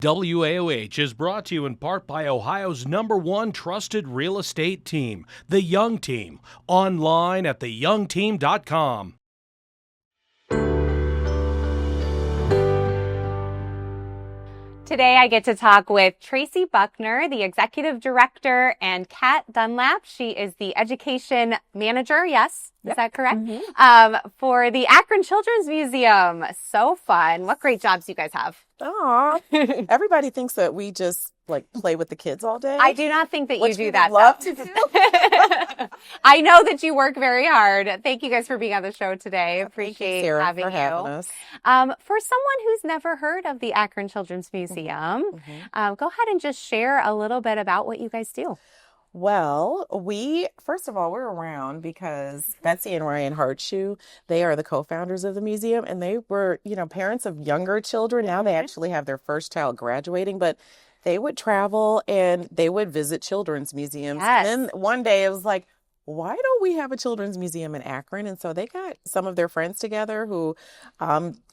WAOH is brought to you in part by Ohio's #1 trusted real estate team, The Young Team. Online at theyoungteam.com. Today I get to talk with Traci Buckner, the executive director, and Kat Dunlap. She is the education manager. Yes, is that correct? Mm-hmm. For the Akron Children's Museum. So fun. What great jobs you guys have. Aw. Everybody thinks that we just play with the kids all day. I do not think that you do that. Love to do. I know that you work very hard. Thank you guys for being on the show today. Appreciate Sarah, having for you. having us. For someone who's never heard of the Akron Children's Museum, go ahead and just share a little bit about what you guys do. Well, first of all, we're around because Betsy and Ryan Hartshoe, they are the co-founders of the museum, and they were, parents of younger children. Now they actually have their first child graduating, but they would travel and they would visit children's museums. Yes. And then one day it was like, why don't we have a children's museum in Akron? And so they got some of their friends together who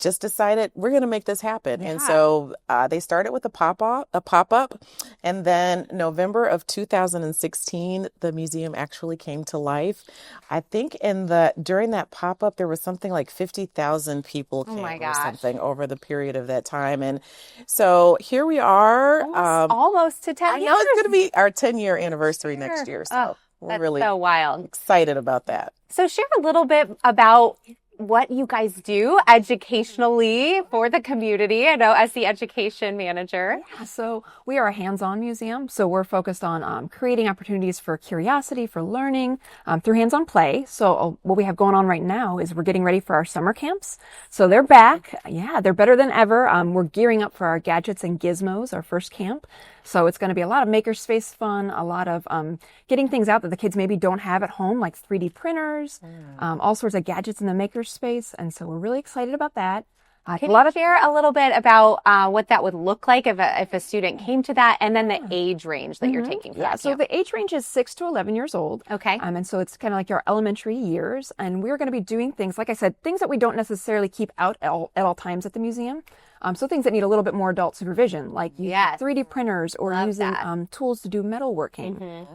just decided we're going to make this happen. Yeah. And so they started with a pop-up. And then November of 2016, the museum actually came to life. I think during that pop-up, there was something like 50,000 people came or something over the period of that time. And so here we are. Almost to 10 years. I know it's going to be our 10-year anniversary next year. So. We're really so wild. Excited about that. So share a little bit about what you guys do educationally for the community, I know, as the education manager. Yeah, so we are a hands-on museum. So we're focused on creating opportunities for curiosity, for learning, through hands-on play. So what we have going on right now is we're getting ready for our summer camps. So they're back. Yeah, they're better than ever. We're gearing up for our Gadgets and Gizmos, our first camp. So it's going to be a lot of makerspace fun, a lot of getting things out that the kids maybe don't have at home, like 3D printers, all sorts of gadgets in the makerspace. And so we're really excited about that. Can you share a little bit about what that would look like if a student came to that, and then the age range that you're taking for that so camp? the age range is 6 to 11 years old. Okay. And so it's kind of like your elementary years. And we're going to be doing things, like I said, things that we don't necessarily keep out at all times at the museum. So things that need a little bit more adult supervision, like using 3D printers or using tools to do metalworking,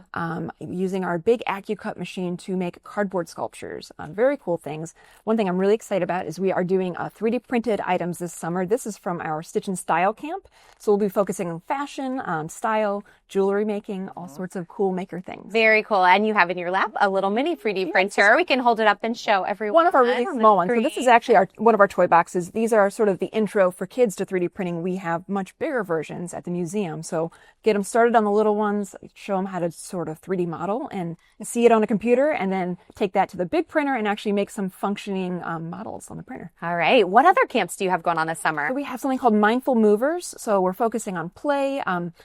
using our big AccuCut machine to make cardboard sculptures. Very cool things. One thing I'm really excited about is we are doing 3D printed items this summer. This is from our Stitch and Style camp. So we'll be focusing on fashion, style, jewelry making, all sorts of cool maker things. Very cool. And you have in your lap a little mini 3D printer. We can hold it up and show everyone. One of our really small ones. So this is actually one of our toy boxes. These are sort of the intro for kids to 3D printing. We have much bigger versions at the museum. So get them started on the little ones, show them how to sort of 3D model and see it on a computer, and then take that to the big printer and actually make some functioning models on the printer. All right. What other camps do you have going on this summer? So we have something called Mindful Movers. So we're focusing on play,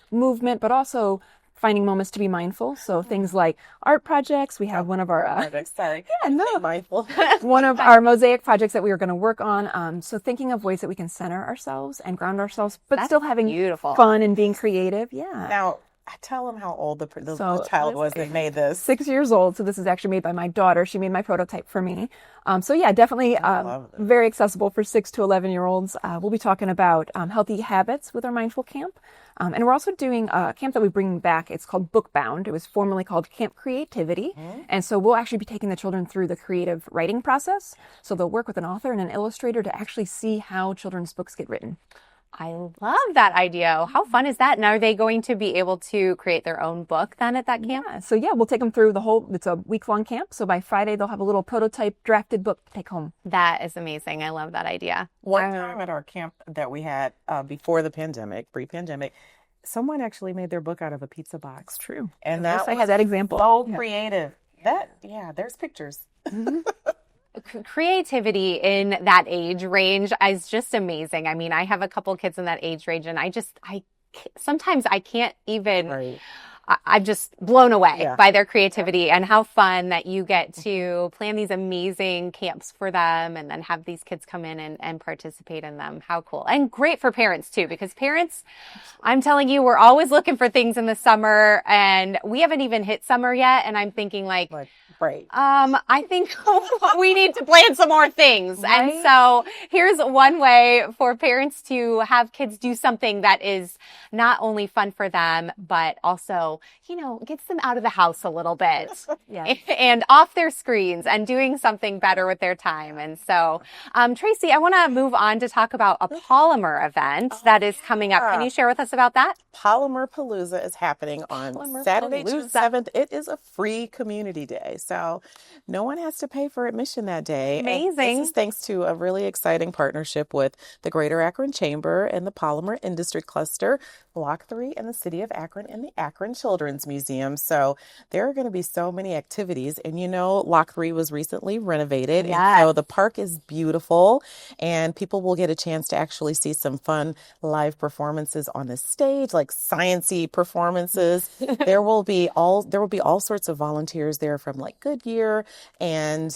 movement, but also finding moments to be mindful. So things like art projects. We have one of our mindful. One of our mosaic projects that we are going to work on. So thinking of ways that we can center ourselves and ground ourselves, but still having fun and being creative. Yeah. Now, tell them how old the child was that made this. 6 years old. So this is actually made by my daughter. She made my prototype for me. So yeah, definitely very accessible for 6 to 11-year-olds. We'll be talking about healthy habits with our mindful camp. And we're also doing a camp that we bring back. It's called Bookbound. It was formerly called Camp Creativity. And so we'll actually be taking the children through the creative writing process. So they'll work with an author and an illustrator to actually see how children's books get written. I love that idea. How fun is that? And are they going to be able to create their own book then at that camp? Yeah. So yeah, we'll take them through it's a week-long camp. So by Friday, they'll have a little prototype drafted book to take home. That is amazing. I love that idea. One time at our camp that we had before the pandemic, pre-pandemic, someone actually made their book out of a pizza box. True. And I had that example. So creative. There's pictures. Creativity in that age range is just amazing. I mean, I have a couple kids in that age range, and sometimes I can't even. Right. I'm just blown away by their creativity and how fun that you get to plan these amazing camps for them and then have these kids come in and participate in them. How cool. And great for parents too, because parents, I'm telling you, we're always looking for things in the summer, and we haven't even hit summer yet. And I'm thinking Right. I think we need to plan some more things. Right? And so here's one way for parents to have kids do something that is not only fun for them, but also, gets them out of the house a little bit and off their screens and doing something better with their time. And so, Traci, I want to move on to talk about a polymer event that is coming up. Can you share with us about that? Polymer Palooza is happening on Saturday, June 7th. It is a free community day, so no one has to pay for admission that day. Amazing. And this is thanks to a really exciting partnership with the Greater Akron Chamber and the Polymer Industry Cluster, Block 3, and the City of Akron and the Akron Children's Museum. So there are going to be so many activities. And Block 3 was recently renovated. Yes. And so the park is beautiful, and people will get a chance to actually see some fun live performances on the stage, like science-y performances. There will be all sorts of volunteers there from like Goodyear, and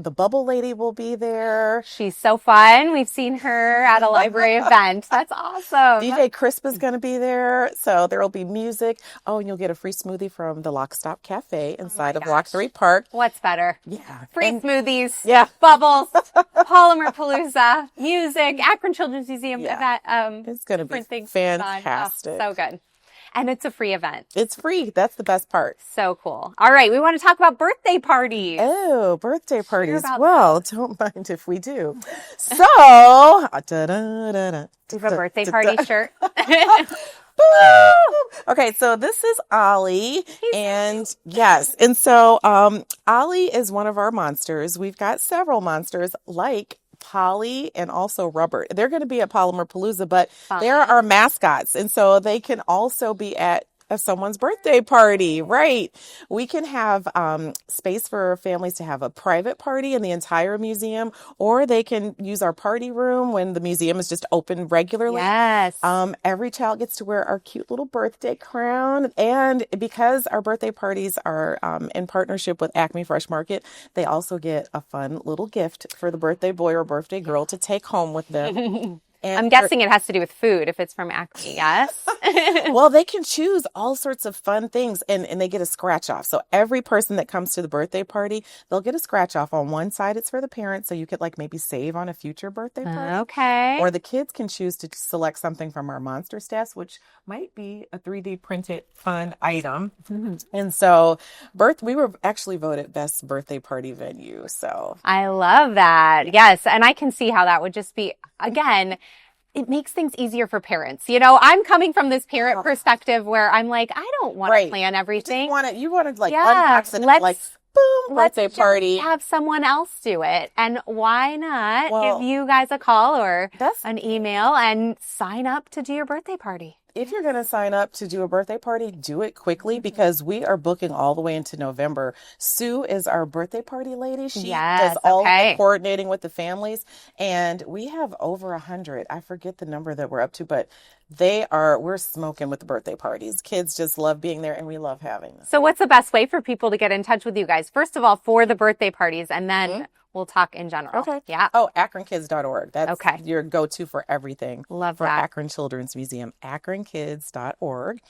the Bubble Lady will be there. She's so fun. We've seen her at a library event. That's awesome. DJ Crisp is going to be there. So there will be music. Oh, and you'll get a free smoothie from the Lock Stop Cafe inside of Block 3 Park. What's better? Yeah. Free smoothies. Yeah. Bubbles. Polymer Palooza. Music. Akron Children's Museum. It's going to be fantastic. So good. And it's a free event. It's free. That's the best part. So cool. All right. We want to talk about birthday parties. Oh, birthday parties. Well, don't mind if we do. So, you have a birthday party shirt. Okay, so this is Ollie. And yes. And so Ollie is one of our monsters. We've got several monsters like Polly and also Robert. They're going to be at Polymer Palooza, but they're our mascots. And so they can also be at someone's birthday party, right? We can have space for families to have a private party in the entire museum, or they can use our party room when the museum is just open regularly. Yes. Every child gets to wear our cute little birthday crown. And because our birthday parties are in partnership with Acme Fresh Market, they also get a fun little gift for the birthday boy or birthday girl to take home with them. I'm guessing it has to do with food if it's from Akron, yes? Well, they can choose all sorts of fun things, and they get a scratch off. So every person that comes to the birthday party, they'll get a scratch off. On one side, it's for the parents, so you could maybe save on a future birthday party. Okay. Or the kids can choose to select something from our monster stash, which might be a 3D printed fun item. Mm-hmm. And so we were actually voted best birthday party venue. So I love that. Yes. And I can see how that would just be, again, it makes things easier for parents. I'm coming from this parent perspective where I'm like, I don't want to plan everything. You want to unbox it, boom, birthday party. Have someone else do it. And why not give you guys a call or an email and sign up to do your birthday party? If you're going to sign up to do a birthday party, do it quickly because we are booking all the way into November. Sue is our birthday party lady. She does all the coordinating with the families. And we have over 100. I forget the number that we're up to, but we're smoking with the birthday parties. Kids just love being there and we love having them. So what's the best way for people to get in touch with you guys? First of all, for the birthday parties, and then we'll talk in general. Okay. Yeah. Oh, akronkids.org. That's your go-to for everything. Love for that. Akron Children's Museum, akronkids.org.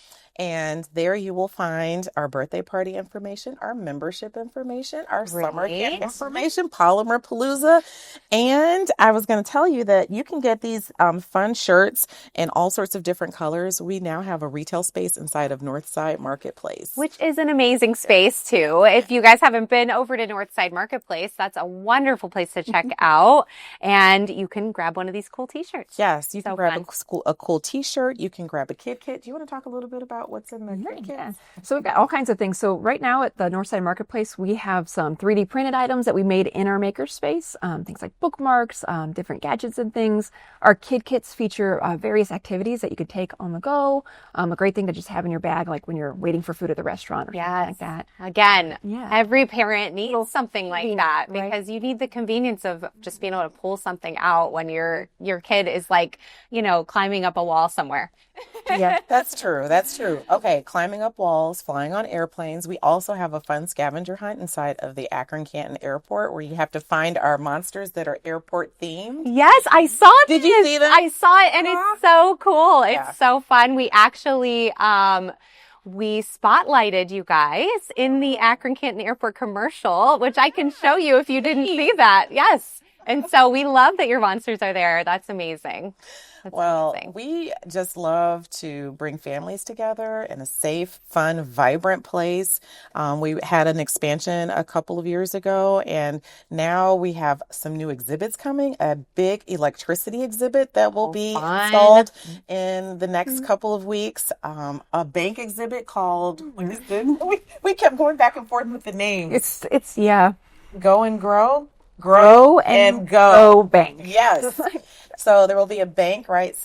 And there you will find our birthday party information, our membership information, our summer camp information, Polymer Palooza. And I was going to tell you that you can get these fun shirts in all sorts of different colors. We now have a retail space inside of Northside Marketplace. Which is an amazing space, too. If you guys haven't been over to Northside Marketplace, that's a wonderful place to check out. And you can grab one of these cool T-shirts. Yes, you can grab a cool T-shirt. You can grab a kid kit. Do you want to talk a little bit about what's in the kit? Yeah. So we've got all kinds of things. So right now at the Northside Marketplace, we have some 3D printed items that we made in our makerspace. Things like bookmarks, different gadgets and things. Our kid kits feature various activities that you could take on the go. A great thing to just have in your bag, like when you're waiting for food at the restaurant or something like that. Again, every parent needs something like that because you need the convenience of just being able to pull something out when your kid is climbing up a wall somewhere. Yeah, that's true. That's true. Okay, climbing up walls, flying on airplanes. We also have a fun scavenger hunt inside of the Akron Canton Airport where you have to find our monsters that are airport themed. Yes, I saw it. Did you see them? I saw it, and it's so cool. It's so fun. We actually we spotlighted you guys in the Akron Canton Airport commercial, which I can show you if you didn't see that. Yes. And so we love that your monsters are there. That's amazing. Amazing. We just love to bring families together in a safe, fun, vibrant place. We had an expansion a couple of years ago, and now we have some new exhibits coming, a big electricity exhibit that will be installed in the next couple of weeks, a bank exhibit called, we kept going back and forth with the names. It's Go and Grow. Grow and Go Bank. Yes. So there will be a bank right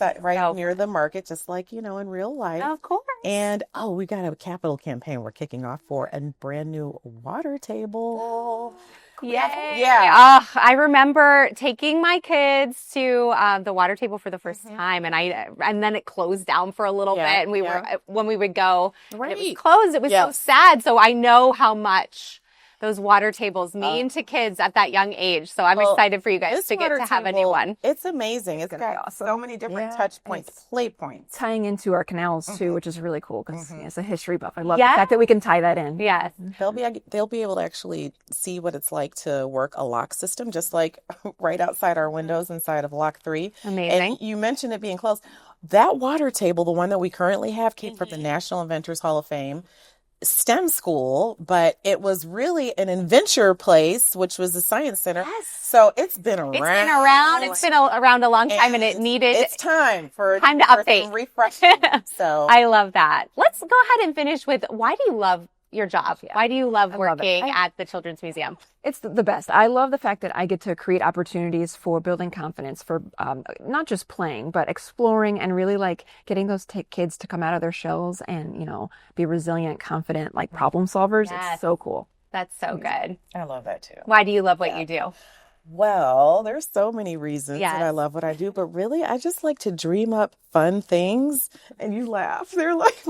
near the market, just like, in real life. Of course. And, we got a capital campaign we're kicking off for a brand new water table. Yay. Yeah. I remember taking my kids to the water table for the first time, and then it closed down for a little bit, and when we would go, and it was closed. It was so sad. So I know how much those water tables mean to kids at that young age. So I'm excited for you guys to get to have a new one. It's amazing. It's got so many different touch points, play points. Tying into our canals too, which is really cool because as a history buff, I love the fact that we can tie that in. Yes. They'll be able to actually see what it's like to work a lock system, just like right outside our windows inside of Lock 3. Amazing. And you mentioned it being closed. That water table, the one that we currently have, came from the National Inventors Hall of Fame STEM school, but it was really an adventure place, which was the science center. Yes. So it's been around. It's been around a long time, and it needed. It's time to update, refresh. So I love that. Let's go ahead and finish with, why do you love your job? Why do you love working at the Children's Museum? It's the best. I love the fact that I get to create opportunities for building confidence, for not just playing, but exploring and really getting those kids to come out of their shells and, be resilient, confident, problem solvers. Yes. It's so cool. That's so good. I love that too. Why do you love what you do? Well, there's so many reasons that I love what I do, but really I just like to dream up fun things. And you laugh. They're like,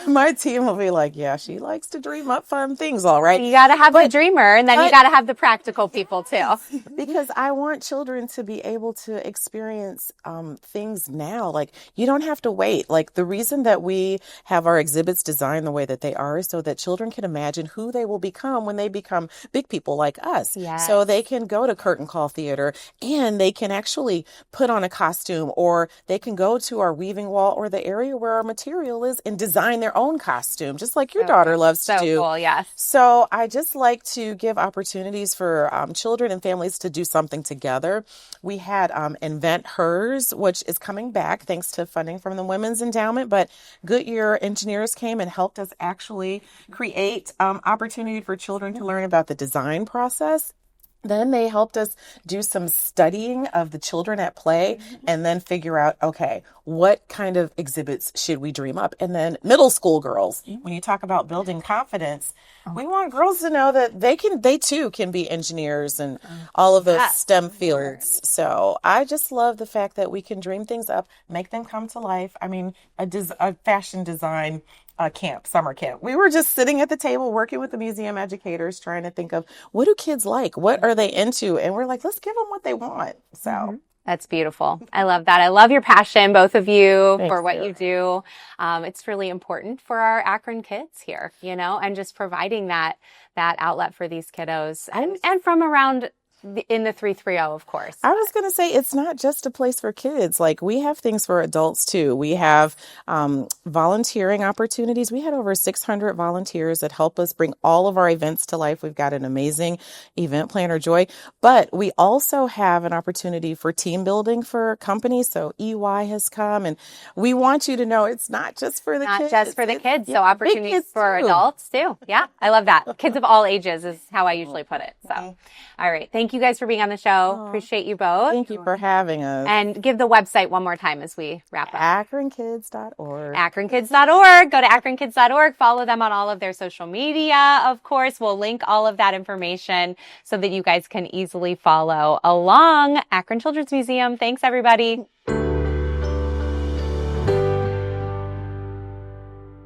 my team will be like, yeah, she likes to dream up fun things, all right. You got to have the dreamer, and then you got to have the practical people too. Because I want children to be able to experience things now. You don't have to wait. The reason that we have our exhibits designed the way that they are is so that children can imagine who they will become when they become big people like us. Yes. So they can go to curtain call theater and they can actually put on a costume, or they can go to our weaving wall or the area where our material is and design their own costume, just like your daughter loves to do. So cool, yes. So I just like to give opportunities for children and families to do something together. We had Invent Hers, which is coming back thanks to funding from the Women's Endowment, but Goodyear engineers came and helped us actually create opportunity for children to learn about the design process. Then they helped us do some studying of the children at play and then figure out, okay, what kind of exhibits should we dream up? And then middle school girls, when you talk about building confidence, we want girls to know that they too can be engineers and all of those STEM fields. So I just love the fact that we can dream things up, make them come to life. I mean, a fashion design summer camp. We were just sitting at the table working with the museum educators, trying to think of what do kids like? What are they into? And we're like, let's give them what they want. So That's beautiful. I love that. I love your passion, both of you, for what you do. It's really important for our Akron kids here, and just providing that outlet for these kiddos and from around in the 330, of course. I was going to say, it's not just a place for kids. We have things for adults too. We have volunteering opportunities. We had over 600 volunteers that help us bring all of our events to life. We've got an amazing event planner, Joy, but we also have an opportunity for team building for companies. So EY has come, and we want you to know it's not just for the kids. Not just for the kids. So opportunities for adults too. Yeah, I love that. Kids of all ages is how I usually put it. So, all right. Thank you guys for being on the show. Appreciate you both. Thank you for having us. And give the website one more time as we wrap up. akronkids.org. akronkids.org. Go to akronkids.org. Follow them on all of their social media, of course. We'll link all of that information so that you guys can easily follow along. Akron Children's Museum. Thanks, everybody.